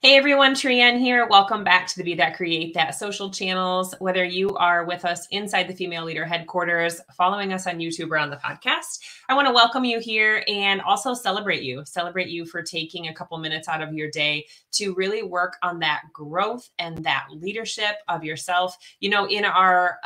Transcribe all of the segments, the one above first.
Hey everyone, Trienne here. Welcome back to the Be That Create That social channels. Whether you are with us inside the Female Leader headquarters, following us on YouTube or on the podcast, I want to welcome you here and also celebrate you for taking a couple minutes out of your day to really work on that growth and that leadership of yourself. You know, in our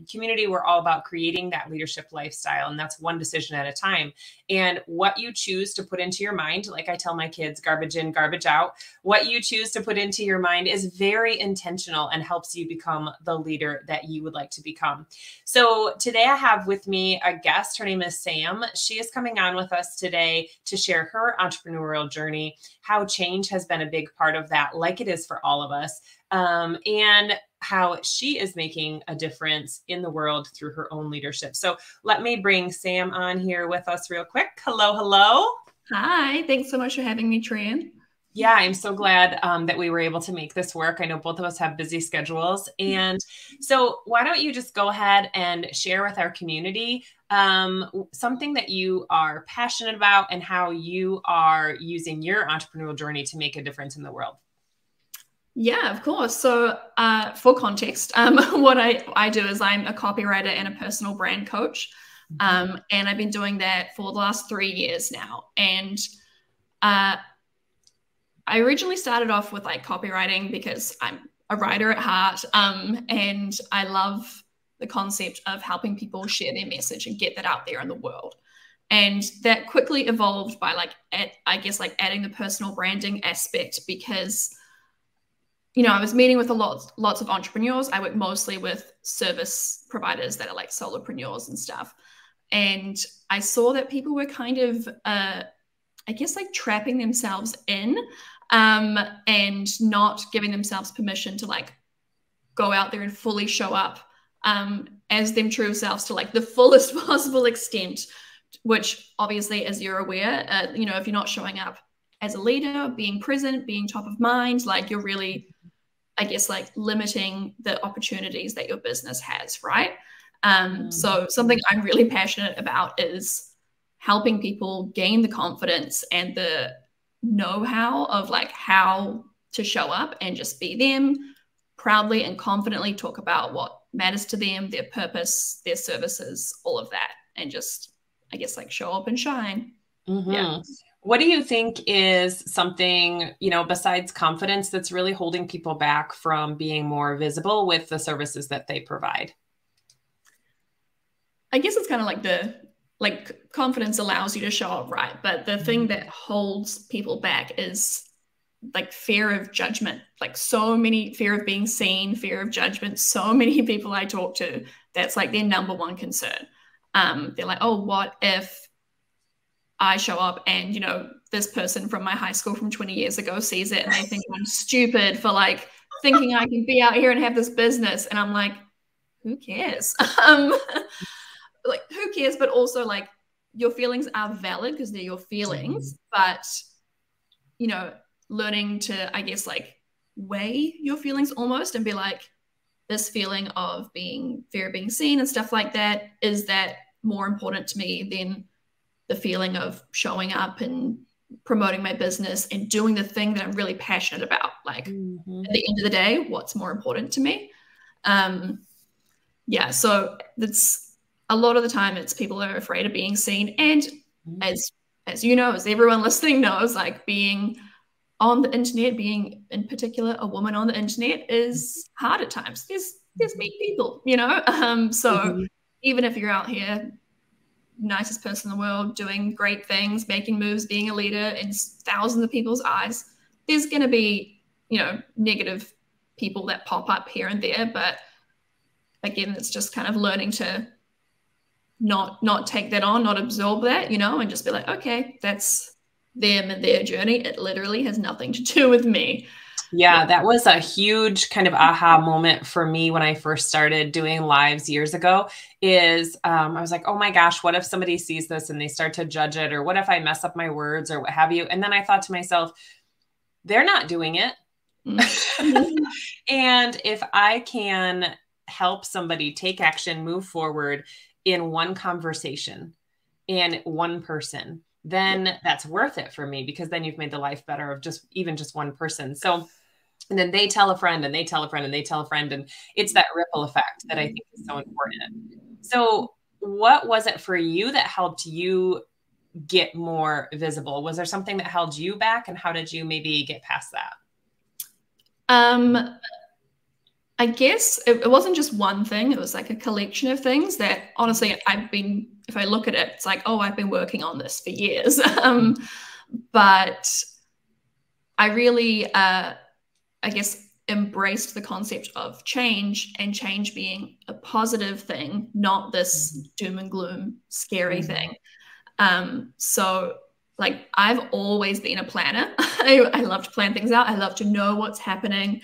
community, we're all about creating that leadership lifestyle, and that's one decision at a time. And what you choose to put into your mind, like I tell my kids, garbage in, garbage out, what you choose to put into your mind is very intentional and helps you become the leader that you would like to become. So today I have with me a guest. Her name is Sam. She is coming on with us today to share her entrepreneurial journey, how change has been a big part of that, like it is for all of us, and how she is making a difference in the world through her own leadership. So let me bring Sam on here with us real quick. Hello, hello. Hi, thanks so much for having me, Trienne. Yeah, I'm so glad that we were able to make this work. I know both of us have busy schedules. And so why don't you just go ahead and share with our community something that you are passionate about and how you are using your entrepreneurial journey to make a difference in the world. Yeah, of course. So for context, what I do is I'm a copywriter and a personal brand coach. And I've been doing that for the last 3 years now. And I originally started off with like copywriting because I'm a writer at heart, and I love the concept of helping people share their message and get that out there in the world. And that quickly evolved by adding the personal branding aspect because, you know, I was meeting with lots of entrepreneurs. I work mostly with service providers that are like solopreneurs and stuff. And I saw that people were kind of, trapping themselves in and not giving themselves permission to like go out there and fully show up as them true selves to like the fullest possible extent, which obviously, as you're aware, if you're not showing up as a leader, being present, being top of mind, like you're really, limiting the opportunities that your business has, right? So something I'm really passionate about is helping people gain the confidence and the know-how of like how to show up and just be them, proudly and confidently talk about what matters to them, their purpose, their services, all of that, and just, show up and shine. Yeah. What do you think is something, besides confidence, that's really holding people back from being more visible with the services that they provide? I guess it's kind of like confidence allows you to show up, right? But the thing that holds people back is like fear of judgment, like so many fear of being seen, fear of judgment. So many people I talk to, that's like their number one concern. They're like, oh, what if I show up and, this person from my high school from 20 years ago sees it and they think I'm stupid for like thinking I can be out here and have this business. And I'm like, who cares? Like, who cares? But also, like, your feelings are valid because they're your feelings. But, learning to, weigh your feelings almost and be like, this feeling of fear of being seen and stuff like that, is that more important to me than the feeling of showing up and promoting my business and doing the thing that I'm really passionate about? Like, at the end of the day, what's more important to me? So that's a lot of the time it's people are afraid of being seen. And as you know, as everyone listening knows, like being on the internet, being in particular a woman on the internet is hard at times. There's mean people, so even if you're out here, nicest person in the world, doing great things, making moves, being a leader in thousands of people's eyes, there's going to be, negative people that pop up here and there. But again, it's just kind of learning to not take that on, not absorb that, and just be like, okay, that's them and their journey. It literally has nothing to do with me. Yeah, that was a huge kind of aha moment for me when I first started doing lives years ago. I was like, oh my gosh, what if somebody sees this and they start to judge it? Or what if I mess up my words or what have you? And then I thought to myself, they're not doing it. And if I can help somebody take action, move forward in one conversation and one person, then that's worth it for me, because then you've made the life better of even just one person. So, and then they tell a friend and they tell a friend and they tell a friend. And it's that ripple effect that I think is so important. So what was it for you that helped you get more visible? Was there something that held you back, and how did you maybe get past that? I guess it wasn't just one thing. It was like a collection of things that honestly if I look at it, it's like, oh, I've been working on this for years. But I really, I guess, embraced the concept of change, and change being a positive thing, not this doom and gloom, scary thing. So like, I've always been a planner. I love to plan things out. I love to know what's happening.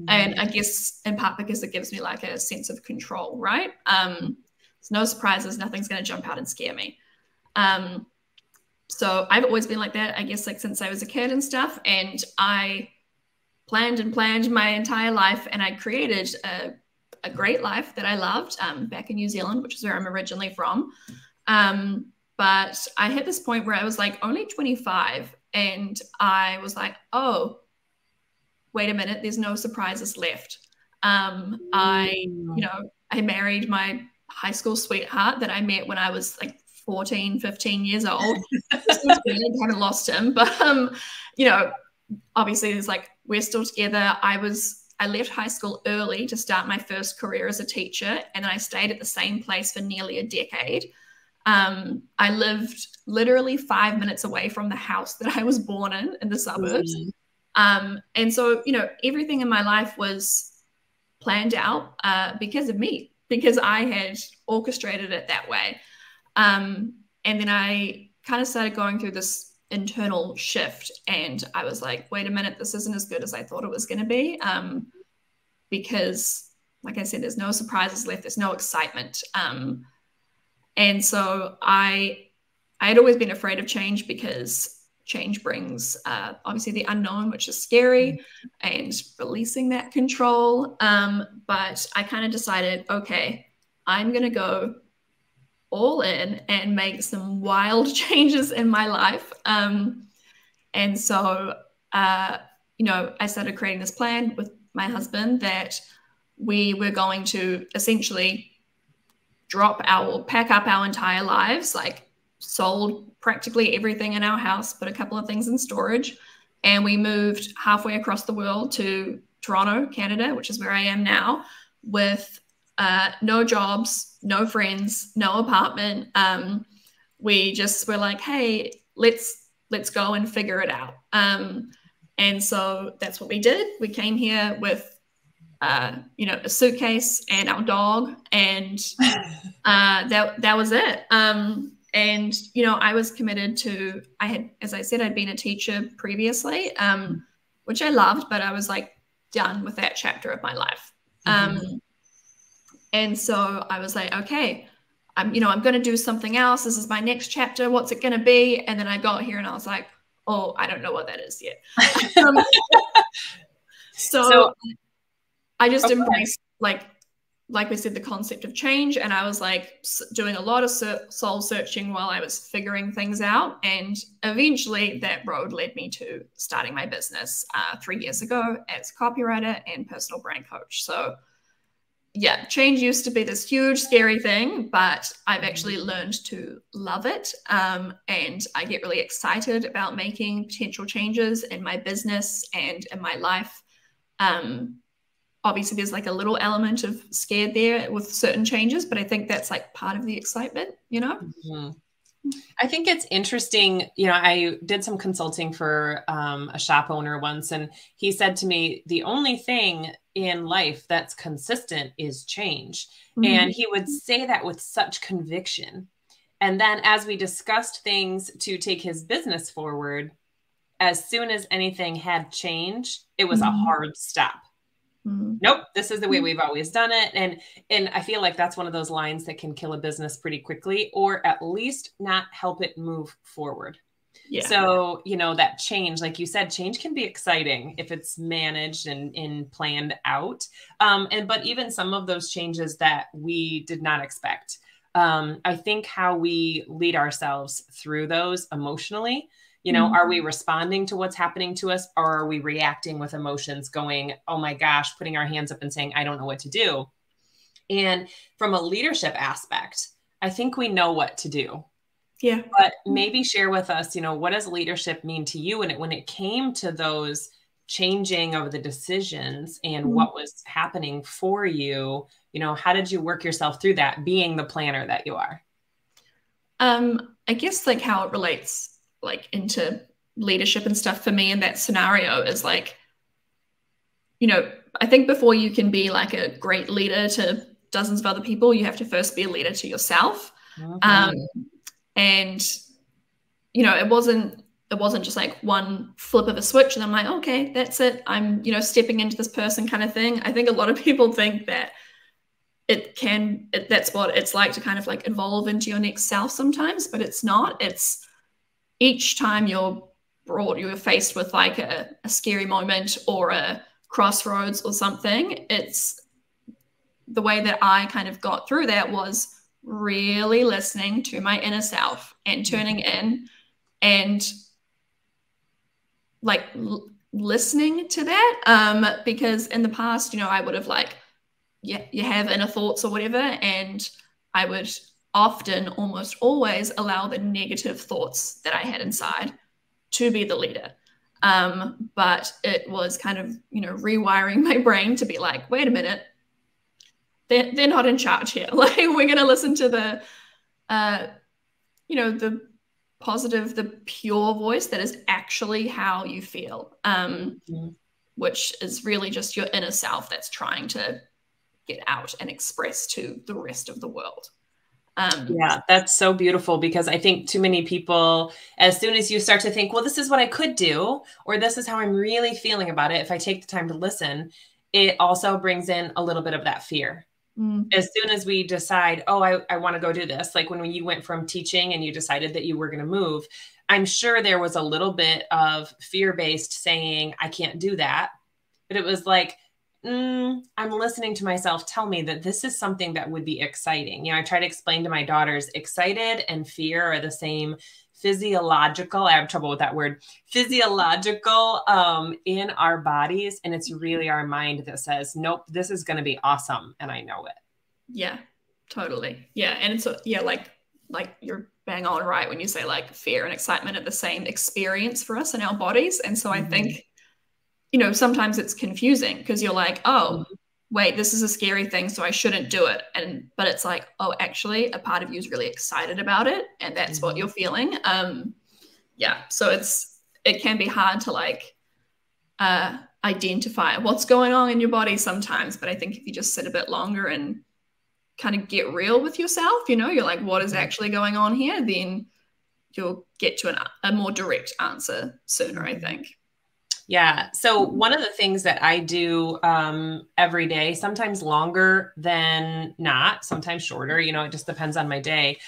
And I guess in part because it gives me like a sense of control, right? There's no surprises. Nothing's going to jump out and scare me. So I've always been like that, I guess, like since I was a kid and stuff. And I planned and planned my entire life, and I created a great life that I loved back in New Zealand, which is where I'm originally from. But I hit this point where I was like only 25, and I was like, oh, wait a minute, there's no surprises left. I married my high school sweetheart that I met when I was like 14, 15 years old. I haven't lost him, but obviously there's like, we're still together. I left high school early to start my first career as a teacher, and then I stayed at the same place for nearly a decade. I lived literally 5 minutes away from the house that I was born in the suburbs. And so, everything in my life was planned out because of me, because I had orchestrated it that way. And then I kind of started going through this internal shift, and I was like, wait a minute, this isn't as good as I thought it was going to be. Because like I said, there's no surprises left. There's no excitement. And so I had always been afraid of change, because change brings obviously the unknown, which is scary, and releasing that control. But I kind of decided, okay, I'm going to go all in and make some wild changes in my life. And so, I started creating this plan with my husband that we were going to essentially pack up our entire lives, like sold practically everything in our house, put a couple of things in storage, and we moved halfway across the world to Toronto, Canada, which is where I am now, with no jobs, no friends, no apartment. We just were like, hey, let's go and figure it out. And so that's what we did. We came here with a suitcase and our dog, and that was it. And I was committed to, as I said, I'd been a teacher previously, which I loved, but I was like done with that chapter of my life. And so I was like, okay, I'm going to do something else. This is my next chapter. What's it going to be? And then I got here and I was like, oh, I don't know what that is yet. So I just embraced, like we said, the concept of change. And I was like doing a lot of soul searching while I was figuring things out. And eventually that road led me to starting my business 3 years ago as copywriter and personal brand coach. So yeah, change used to be this huge, scary thing, but I've actually learned to love it. And I get really excited about making potential changes in my business and in my life. Obviously, there's like a little element of scared there with certain changes, but I think that's like part of the excitement, I think it's interesting. I did some consulting for a shop owner once, and he said to me, the only thing in life that's consistent is change. And he would say that with such conviction. And then as we discussed things to take his business forward, as soon as anything had changed, it was a hard stop. Nope, this is the way we've always done it. And I feel like that's one of those lines that can kill a business pretty quickly, or at least not help it move forward. Yeah. So, that change, like you said, change can be exciting if it's managed and planned out. But even some of those changes that we did not expect, I think how we lead ourselves through those emotionally, you know, are we responding to what's happening to us, or are we reacting with emotions going, oh my gosh, putting our hands up and saying, I don't know what to do. And from a leadership aspect, I think we know what to do. Yeah. But maybe share with us, you know, what does leadership mean to you? And when it came to those changing of the decisions and what was happening for you, you know, how did you work yourself through that, being the planner that you are? I guess like how it relates like into leadership and stuff for me in that scenario is like, you know, I think before you can be like a great leader to dozens of other people, you have to first be a leader to yourself. And, you know, it wasn't just like one flip of a switch and I'm like, okay, that's it. I'm, you know, stepping into this person kind of thing. I think a lot of people think that that's what it's like to kind of like evolve into your next self sometimes, but it's not. It's each time you're faced with like a scary moment or a crossroads or something. It's the way that I kind of got through that was really listening to my inner self and tuning in and like listening to that. Because in the past, you know, I would have like, you have inner thoughts or whatever, and I would often, almost always, allow the negative thoughts that I had inside to be the leader. But it was kind of, you know, rewiring my brain to be like, wait a minute, they're not in charge here. Like, we're going to listen to the, you know, the positive, the pure voice that is actually how you feel, which is really just your inner self that's trying to get out and express to the rest of the world. Yeah, that's so beautiful, because I think too many people, as soon as you start to think, well, this is what I could do, or this is how I'm really feeling about it, if I take the time to listen, it also brings in a little bit of that fear. As soon as we decide, oh, I want to go do this, like when you went from teaching and you decided that you were going to move, I'm sure there was a little bit of fear-based saying, I can't do that. But it was like, I'm listening to myself tell me that this is something that would be exciting. You know, I try to explain to my daughters, excited and fear are the same physiological, I have trouble with that word, physiological in our bodies. And it's really our mind that says, nope, this is going to be awesome. And I know it. Yeah, totally. Yeah. And it's, yeah, like you're bang on right when you say like fear and excitement are the same experience for us in our bodies. And so I think, you know, sometimes it's confusing because you're like, oh, wait, this is a scary thing, so I shouldn't do it. But it's like, oh, actually, a part of you is really excited about it, and that's what you're feeling. Yeah, so it can be hard to like identify what's going on in your body sometimes. But I think if you just sit a bit longer and kind of get real with yourself, you know, you're like, what is actually going on here? Then you'll get to a more direct answer sooner, I think. Yeah. So one of the things that I do every day, sometimes longer than not, sometimes shorter, you know, it just depends on my day,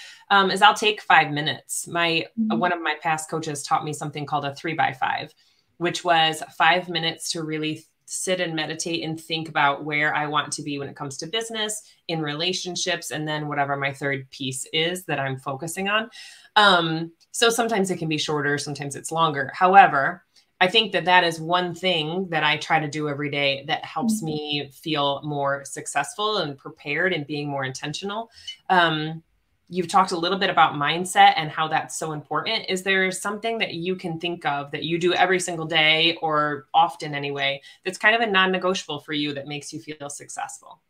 is I'll take 5 minutes. One of my past coaches taught me something called a 3x5, which was 5 minutes to really sit and meditate and think about where I want to be when it comes to business, in relationships, and then whatever my third piece is that I'm focusing on. So sometimes it can be shorter, sometimes it's longer. However, I think that is one thing that I try to do every day that helps me feel more successful and prepared and being more intentional. You've talked a little bit about mindset and how that's so important. Is there something that you can think of that you do every single day, or often anyway, that's kind of a non-negotiable for you that makes you feel successful?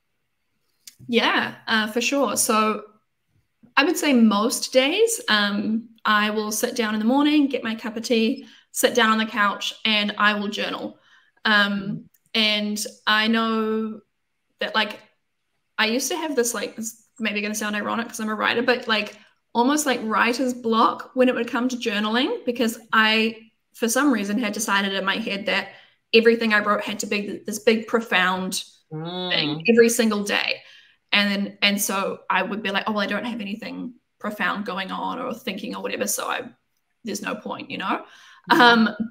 Yeah, for sure. So I would say most days I will sit down in the morning, get my cup of tea, sit down on the couch, and I will journal. And I know that like I used to have this, like, it's maybe going to sound ironic because I'm a writer, but like almost like writer's block when it would come to journaling, because I, for some reason, had decided in my head that everything I wrote had to be this big, profound thing every single day. And so I would be like, oh, well, I don't have anything profound going on or thinking or whatever, so there's no point, you know?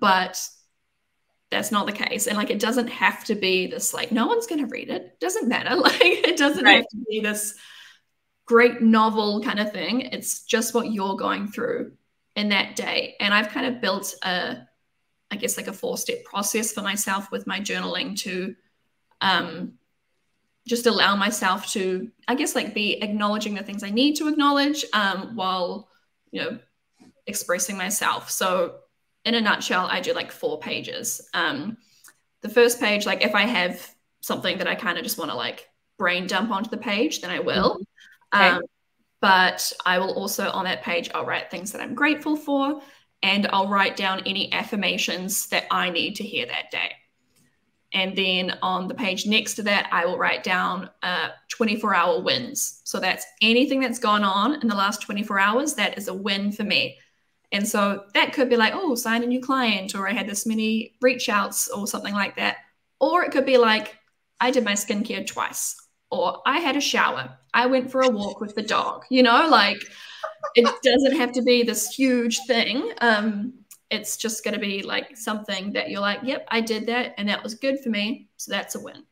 But that's not the case. And like, it doesn't have to be this, like, no one's going to read it. It doesn't matter. Like, it doesn't have to be this great novel kind of thing. It's just what you're going through in that day. And I've kind of built I guess like a 4-step process for myself with my journaling to just allow myself to, I guess, like be acknowledging the things I need to acknowledge while, you know, expressing myself. So in a nutshell, I do like 4 pages. The first page, like if I have something that I kind of just want to like brain dump onto the page, then I will. Okay. But I will also, on that page, I'll write things that I'm grateful for, and I'll write down any affirmations that I need to hear that day. And then on the page next to that, I will write down 24-hour wins. So that's anything that's gone on in the last 24 hours, that is a win for me. And so that could be like, oh, signed a new client, or I had this many reach outs or something like that. Or it could be like, I did my skincare twice, or I had a shower. I went for a walk with the dog, you know, like it doesn't have to be this huge thing. It's just going to be like something that you're like, yep, I did that and that was good for me. So that's a win.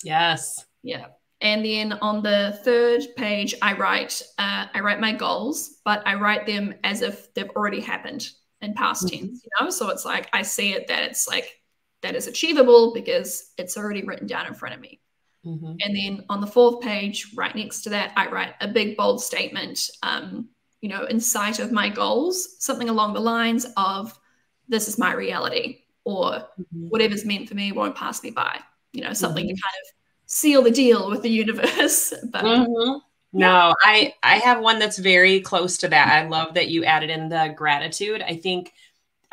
Yes. Yeah. And then on the third page, I write my goals, but I write them as if they've already happened in past tense, you know? So it's like, I see it that it's like, that is achievable because it's already written down in front of me. And then on the 4th page, right next to that, I write a big, bold statement, you know, in sight of my goals, something along the lines of, this is my reality, or whatever's meant for me won't pass me by, you know, something to kind of seal the deal with the universe. But no, I have one that's very close to that. I love that you added in the gratitude. I think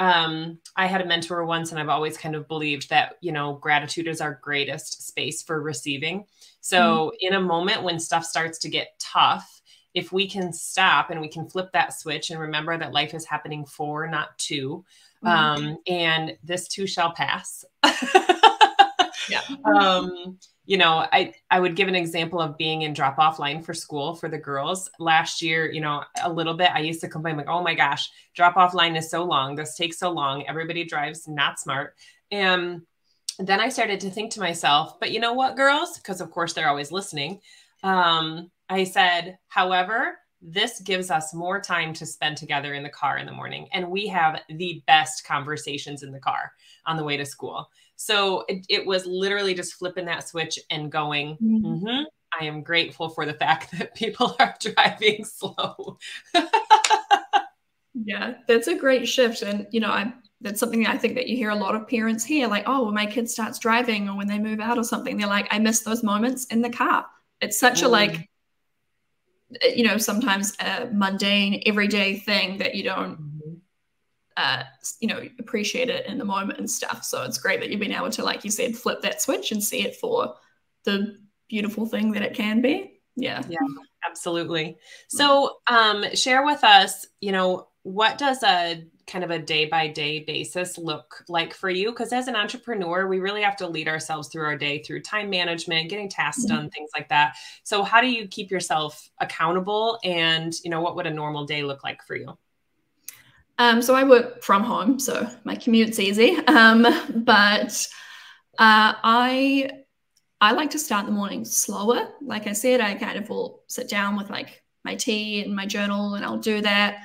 I had a mentor once, and I've always kind of believed that, you know, gratitude is our greatest space for receiving. So in a moment when stuff starts to get tough, if we can stop and we can flip that switch and remember that life is happening for, not to, and this too shall pass. You know, I would give an example of being in drop-off line for school for the girls last year. You know, a little bit, I used to complain like, oh my gosh, drop-off line is so long. This takes so long. Everybody drives not smart. And then I started to think to myself, but you know what, girls? Because of course they're always listening. I said, however, this gives us more time to spend together in the car in the morning. And we have the best conversations in the car on the way to school. So it was literally just flipping that switch and going, I am grateful for the fact that people are driving slow. Yeah, that's a great shift. And, you know, that's something that I think that you hear a lot of parents hear, like, oh, when my kid starts driving or when they move out or something, they're like, I miss those moments in the car. It's such a like, you know, sometimes a mundane, everyday thing that you don't, you know, appreciate it in the moment and stuff. So it's great that you've been able to, like you said, flip that switch and see it for the beautiful thing that it can be. Yeah. Yeah, absolutely. So share with us, you know, what does a kind of a day-by-day basis look like for you? Because as an entrepreneur, we really have to lead ourselves through our day through time management, getting tasks done, things like that. So how do you keep yourself accountable? And, you know, what would a normal day look like for you? So I work from home, so my commute's easy. But I like to start the morning slower. Like I said, I kind of will sit down with like my tea and my journal, and I'll do that.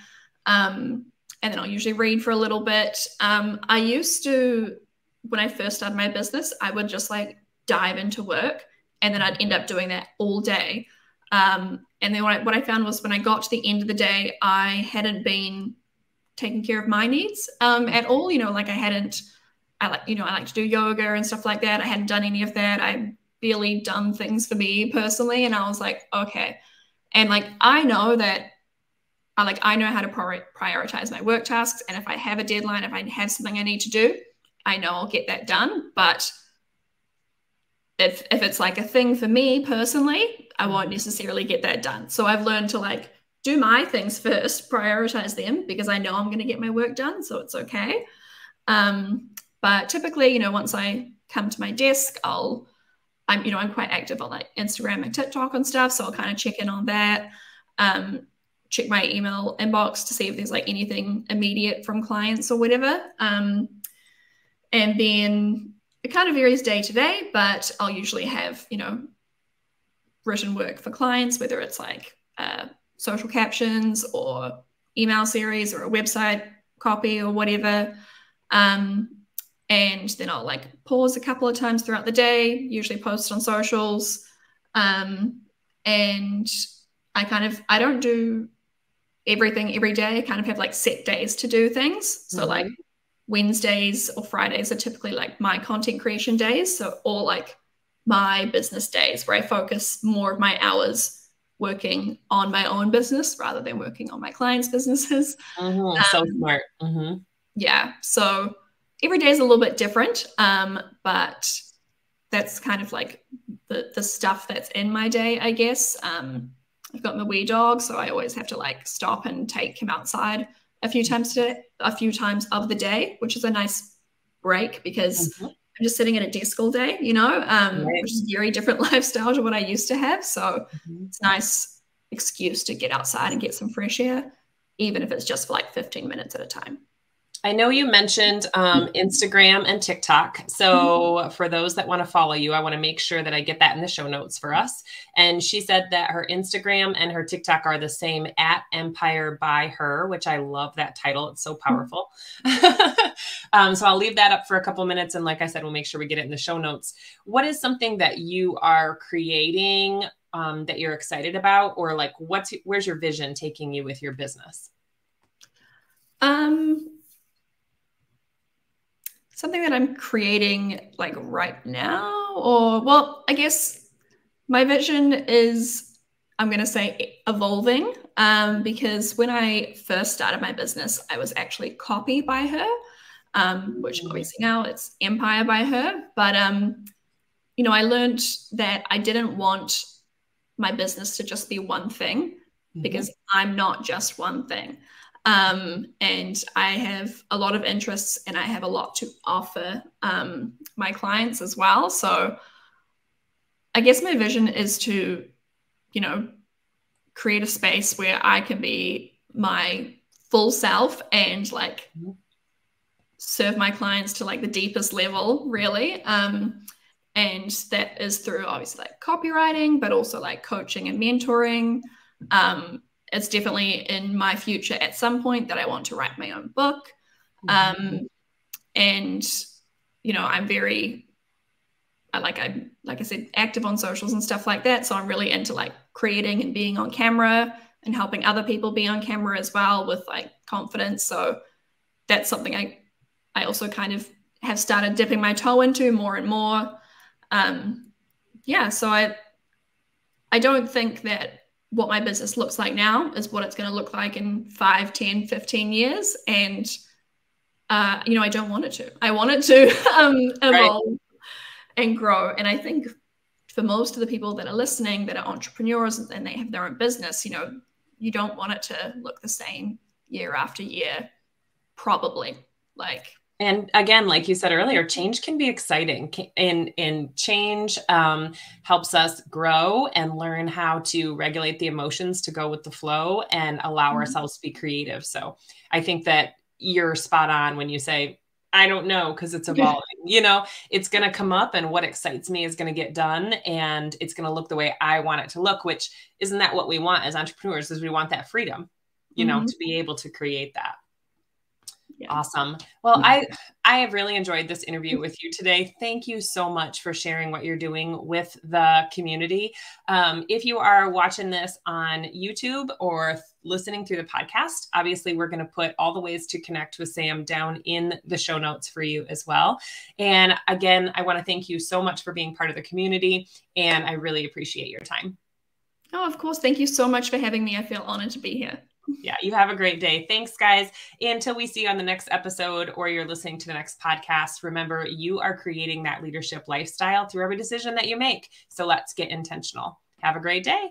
And then I'll usually read for a little bit. I used to, when I first started my business, I would just like dive into work, and then I'd end up doing that all day. And then what I found was when I got to the end of the day, I hadn't been taking care of my needs at all. You know, like I like to do yoga and stuff like that. I hadn't done any of that. I barely done things for me personally. And I was like, okay. And like, I know that I know how to prioritize my work tasks. And if I have a deadline, if I have something I need to do, I know I'll get that done. But if it's like a thing for me personally, I won't necessarily get that done. So I've learned to like do my things first, prioritize them, because I know I'm going to get my work done. So it's okay. But typically, you know, once I come to my desk, I'm quite active on like Instagram and TikTok and stuff. So I'll kind of check in on that. Check my email inbox to see if there's like anything immediate from clients or whatever. And then it kind of varies day to day, but I'll usually have, you know, written work for clients, whether it's like social captions or email series or a website copy or whatever. And then I'll like pause a couple of times throughout the day, usually post on socials. And I don't do everything every day. I kind of have like set days to do things. So like Wednesdays or Fridays are typically like my content creation days. So all like my business days where I focus more of my hours working on my own business rather than working on my clients' businesses. So smart. Yeah. So every day is a little bit different. But that's kind of like the stuff that's in my day, I guess. I've got my wee dog, so I always have to like stop and take him outside a few times of the day, which is a nice break because I'm just sitting at a desk all day, you know, which is a very different lifestyle to what I used to have. So it's a nice excuse to get outside and get some fresh air, even if it's just for like 15 minutes at a time. I know you mentioned Instagram and TikTok. So for those that want to follow you, I want to make sure that I get that in the show notes for us. And she said that her Instagram and her TikTok are the same, at Empire by Her, which I love that title. It's so powerful. So I'll leave that up for a couple of minutes. And like I said, we'll make sure we get it in the show notes. What is something that you are creating that you're excited about? Or like, where's your vision taking you with your business? Something that I'm creating like right now, or well, I guess my vision is, I'm going to say evolving, because when I first started my business, I was actually Copy by Her, which obviously now it's Empire by Her. But, you know, I learned that I didn't want my business to just be one thing because I'm not just one thing. And I have a lot of interests and I have a lot to offer my clients as well. So I guess my vision is to, you know, create a space where I can be my full self and like serve my clients to like the deepest level, really. And that is through obviously like copywriting, but also like coaching and mentoring. It's definitely in my future at some point that I want to write my own book. And, you know, I'm very, like I said, active on socials and stuff like that. So I'm really into like creating and being on camera and helping other people be on camera as well with like confidence. So that's something I also kind of have started dipping my toe into more and more. Yeah, so I don't think that what my business looks like now is what it's going to look like in 5, 10, 15 years. And, you know, I don't want it to. I want it to evolve and grow. And I think for most of the people that are listening that are entrepreneurs and they have their own business, you know, you don't want it to look the same year after year, probably. And again, like you said earlier, change can be exciting, and change helps us grow and learn how to regulate the emotions to go with the flow and allow ourselves to be creative. So I think that you're spot on when you say, I don't know, because it's evolving. You know, it's going to come up and what excites me is going to get done and it's going to look the way I want it to look, which isn't that what we want as entrepreneurs, is we want that freedom, you know, to be able to create that. Yeah. Awesome. Well, I have really enjoyed this interview with you today. Thank you so much for sharing what you're doing with the community. If you are watching this on YouTube or listening through the podcast, obviously we're going to put all the ways to connect with Sam down in the show notes for you as well. And again, I want to thank you so much for being part of the community, and I really appreciate your time. Oh, of course. Thank you so much for having me. I feel honored to be here. Yeah, you have a great day. Thanks, guys. Until we see you on the next episode or you're listening to the next podcast, remember, you are creating that leadership lifestyle through every decision that you make. So let's get intentional. Have a great day.